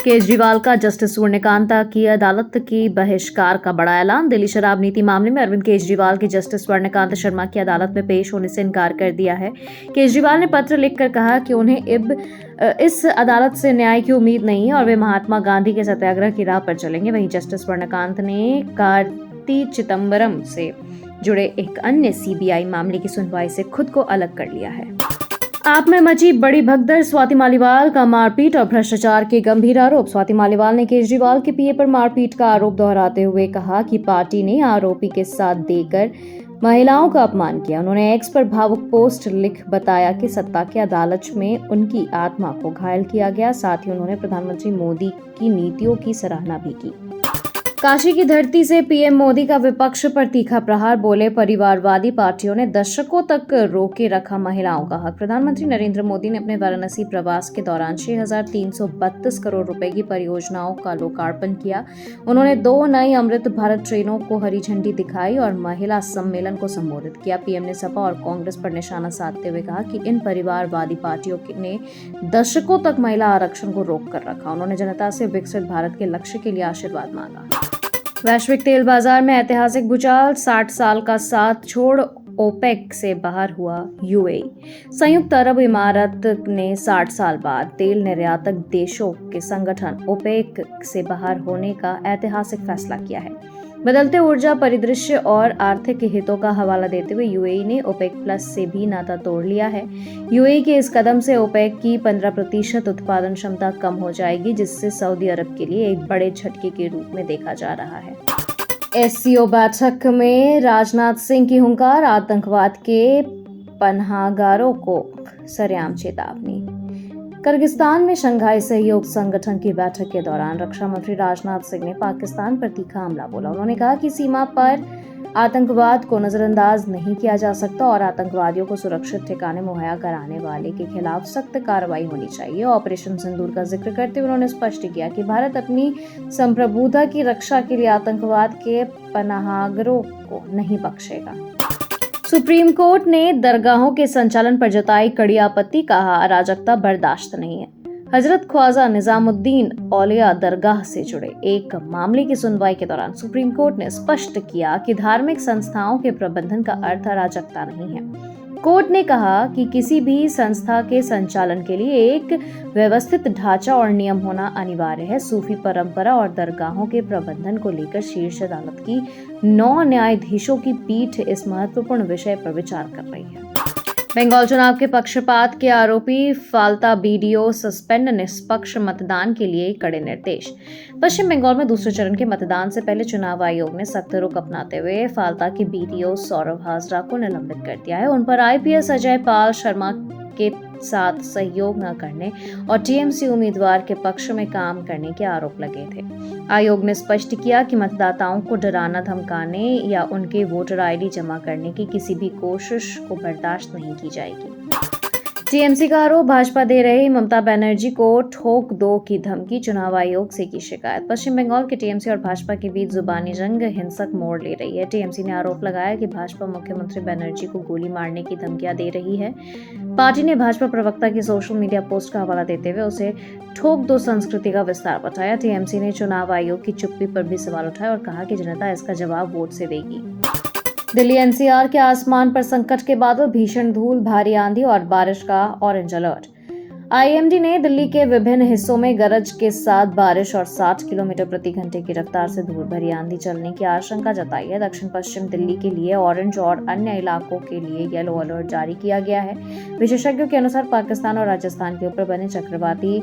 केजरीवाल का जस्टिस स्वर्णकांता की अदालत की बहिष्कार का बड़ा ऐलान। दिल्ली शराब नीति मामले में अरविंद केजरीवाल की जस्टिस स्वर्णकांत शर्मा की अदालत में पेश होने से इनकार कर दिया है। केजरीवाल ने पत्र लिखकर कहा कि उन्हें इस अदालत से न्याय की उम्मीद नहीं है और वे महात्मा गांधी के सत्याग्रह की राह पर चलेंगे। वहीं जस्टिस स्वर्णकांत ने कार्ति चिदम्बरम से जुड़े एक अन्य सीबीआई मामले की सुनवाई से खुद को अलग कर लिया है। आप में मची बड़ी भगदड़, स्वाति मालीवाल का मारपीट और भ्रष्टाचार के गंभीर आरोप। स्वाति मालीवाल ने केजरीवाल के पीए पर मारपीट का आरोप दोहराते हुए कहा कि पार्टी ने आरोपी के साथ देकर महिलाओं का अपमान किया। उन्होंने एक्स पर भावुक पोस्ट लिख बताया कि सत्ता के लालच में उनकी आत्मा को घायल किया गया। साथ ही उन्होंने प्रधानमंत्री मोदी की नीतियों की सराहना भी की। काशी की धरती से पीएम मोदी का विपक्ष पर तीखा प्रहार। बोले, परिवारवादी पार्टियों ने दशकों तक रोके रखा महिलाओं का हक। प्रधानमंत्री नरेंद्र मोदी ने अपने वाराणसी प्रवास के दौरान 6,332 करोड़ रुपए की परियोजनाओं का लोकार्पण किया। उन्होंने 2 नई अमृत भारत ट्रेनों को हरी झंडी दिखाई और महिला सम्मेलन को संबोधित किया। पीएम ने सपा और कांग्रेस पर निशाना साधते हुए कहा कि इन परिवारवादी पार्टियों ने दशकों तक महिला आरक्षण को रोक कर रखा। उन्होंने जनता से विकसित भारत के लक्ष्य के लिए आशीर्वाद मांगा। वैश्विक तेल बाजार में ऐतिहासिक भूचाल, 60 साल का साथ छोड़ ओपेक से बाहर हुआ यूएई। संयुक्त अरब इमारात ने 60 साल बाद तेल निर्यातक देशों के संगठन ओपेक से बाहर होने का ऐतिहासिक फैसला किया है। बदलते ऊर्जा परिदृश्य और आर्थिक हितों का हवाला देते हुए यूएई ने ओपेक प्लस से भी नाता तोड़ लिया है। यूएई के इस कदम से ओपेक की 15% उत्पादन क्षमता कम हो जाएगी, जिससे सऊदी अरब के लिए एक बड़े झटके के रूप में देखा जा रहा है। एससीओ बैठक में राजनाथ सिंह की हुंकार, आतंकवाद के पनाहगारों को सरेआम चेतावनी। किर्गिस्तान में शंघाई सहयोग संगठन की बैठक के दौरान रक्षा मंत्री राजनाथ सिंह ने पाकिस्तान पर तीखा हमला बोला। उन्होंने कहा कि सीमा पर आतंकवाद को नजरअंदाज नहीं किया जा सकता और आतंकवादियों को सुरक्षित ठिकाने मुहैया कराने वाले के खिलाफ सख्त कार्रवाई होनी चाहिए। ऑपरेशन सिंदूर का जिक्र करते हुए उन्होंने स्पष्ट किया कि भारत अपनी संप्रभुता की रक्षा के लिए आतंकवाद के पनाहगारों को नहीं बख्शेगा। सुप्रीम कोर्ट ने दरगाहों के संचालन पर जताई कड़ी आपत्ति, कहा अराजकता बर्दाश्त नहीं है। हजरत ख्वाजा निजामुद्दीन औलिया दरगाह से जुड़े एक मामले की सुनवाई के दौरान सुप्रीम कोर्ट ने स्पष्ट किया कि धार्मिक संस्थाओं के प्रबंधन का अर्थ अराजकता नहीं है। कोर्ट ने कहा कि किसी भी संस्था के संचालन के लिए एक व्यवस्थित ढांचा और नियम होना अनिवार्य है। सूफी परंपरा और दरगाहों के प्रबंधन को लेकर शीर्ष अदालत की 9 न्यायाधीशों की पीठ इस महत्वपूर्ण विषय पर विचार कर रही है। बंगाल चुनाव के पक्षपात के आरोपी फाल्ता बीडीओ सस्पेंड, निष्पक्ष मतदान के लिए कड़े निर्देश। पश्चिम बंगाल में दूसरे चरण के मतदान से पहले चुनाव आयोग ने सख्त रुख अपनाते हुए फाल्ता के बीडीओ सौरभ हाजरा को निलंबित कर दिया है। उन पर आईपीएस अजय पाल शर्मा के साथ सहयोग न करने और टीएमसी उम्मीदवार के पक्ष में काम करने के आरोप लगे थे। आयोग ने स्पष्ट किया कि मतदाताओं को डराना, धमकाने या उनके वोटर आईडी जमा करने की किसी भी कोशिश को बर्दाश्त नहीं की जाएगी। टीएमसी का आरोप, भाजपा दे रही ममता बनर्जी को ठोक दो की धमकी, चुनाव आयोग से की शिकायत। पश्चिम बंगाल के टीएमसी और भाजपा के बीच जुबानी जंग हिंसक मोड़ ले रही है। टीएमसी ने आरोप लगाया कि भाजपा मुख्यमंत्री बनर्जी को गोली मारने की धमकियां दे रही है। पार्टी ने भाजपा प्रवक्ता की सोशल मीडिया पोस्ट का हवाला देते हुए उसे ठोक दो संस्कृति का विस्तार बताया। टीएमसी ने चुनाव आयोग की चुप्पी पर भी सवाल उठाया और कहा कि जनता इसका जवाब वोट से देगी। दिल्ली एनसीआर के आसमान पर संकट के बादल, भीषण धूल, भारी आंधी और बारिश का ऑरेंज अलर्ट। आईएमडी ने दिल्ली के विभिन्न हिस्सों में गरज के साथ बारिश और 60 किलोमीटर प्रति घंटे की रफ्तार से धूल भरी आंधी चलने की आशंका जताई है। दक्षिण पश्चिम दिल्ली के लिए ऑरेंज और अन्य इलाकों के लिए येलो अलर्ट जारी किया गया है। विशेषज्ञों के अनुसार पाकिस्तान और राजस्थान के ऊपर बने चक्रवाती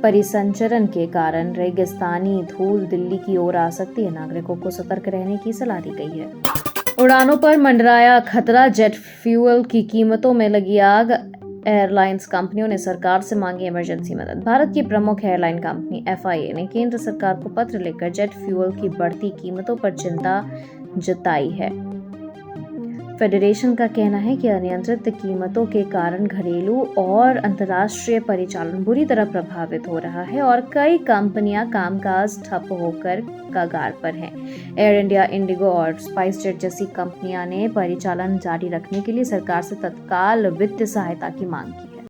परिसंचरण के कारण रेगिस्तानी धूल दिल्ली की ओर आ सकती है। नागरिकों को सतर्क रहने की सलाह दी गई है। उड़ानों पर मंडराया खतरा, जेट फ्यूल की कीमतों में लगी आग। एयरलाइंस कंपनियों ने सरकार से मांगी इमरजेंसी मदद। भारत की प्रमुख एयरलाइन कंपनी एफआईए ने केंद्र सरकार को पत्र लिखकर जेट फ्यूल की बढ़ती कीमतों पर चिंता जताई है। फेडरेशन का कहना है कि अनियंत्रित कीमतों के कारण घरेलू और अंतर्राष्ट्रीय परिचालन बुरी तरह प्रभावित हो रहा है और कई कंपनियां कामकाज ठप होकर कगार पर हैं। एयर इंडिया, इंडिगो और स्पाइस जेट जैसी कंपनियां ने परिचालन जारी रखने के लिए सरकार से तत्काल वित्तीय सहायता की मांग की है।